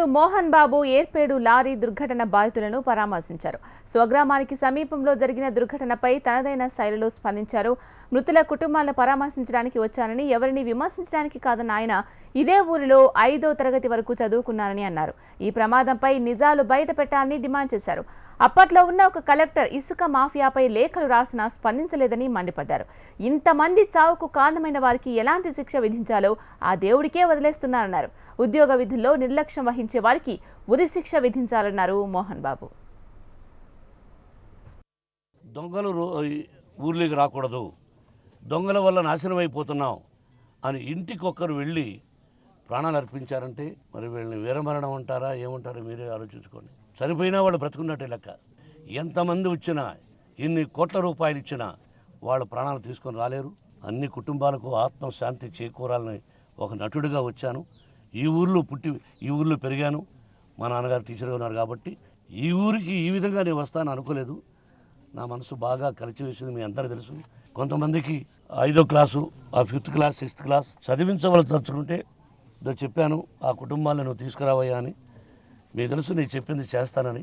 నటుడు మోహన్ బాబు ఏర్పేడు లారీ దుర్ఘటన బాధితులను పరామర్శించారు. స్వగ్రామానికి సమీపంలో జరిగిన దుర్ఘటనపై తనదైన శైలిలో స్పందించారు. మృతుల కుటుంబాలను పరామర్శించడానికి వచ్చానని, ఎవరిని విమర్శించడానికి కాదన్న ఆయన ఇదే ఊరిలో 5వ తరగతి వరకు చదువుకున్నారని అన్నారు. ఈ ప్రమాదంపై నిజాలు బయట పెట్టాలని డిమాండ్ చేశారు. అప్పట్లో ఉన్న ఒక కలెక్టర్ ఇసుక మాఫియాపై లేఖలు రాసినా స్పందించలేదని మండిపడ్డారు. ఇంతమంది చావుకు కారణమైన వారికి ఎలాంటి శిక్ష విధించాలో ఆ దేవుడికే వదిలేస్తున్నారన్నారు. ఉద్యోగ విధుల్లో నిర్లక్ష్యం వహించే వారికి ఉరి శిక్ష విధించాలన్నారు మోహన్ బాబు. దొంగలు ఊర్లోకి రాకూడదు, దొంగల వల్ల నాశనం అయిపోతున్నాం అని ఇంటికొక్కరు వెళ్ళి ప్రాణాలు అర్పించారంటే మరి వీళ్ళని వీరమరణం అంటారా ఏమంటారో మీరే ఆలోచించుకోండి. చనిపోయినా వాళ్ళు బ్రతుకున్నట్టే లెక్క. ఎంతమంది వచ్చినా, ఇన్ని కోట్ల రూపాయలు ఇచ్చినా వాళ్ళ ప్రాణాలు తీసుకొని రాలేరు. అన్ని కుటుంబాలకు ఆత్మశాంతి చేకూరాలని ఒక నటుడిగా వచ్చాను. ఈ ఊర్లో పుట్టి ఈ ఊర్లో పెరిగాను. మా నాన్నగారు టీచర్గా ఉన్నారు కాబట్టి ఈ ఊరికి ఈ విధంగా నేను వస్తాను అనుకోలేదు. నా మనసు బాగా కలిసివేసింది. మీ అందరూ తెలుసు. కొంతమందికి 5వ class, 5th class, 6th class చదివించవలసి తలుచుకుంటే చెప్పాను, ఆ కుటుంబాలను నువ్వు తీసుకురావయ్యా అని. మీకు తెలుసు నేను చెప్పింది చేస్తానని.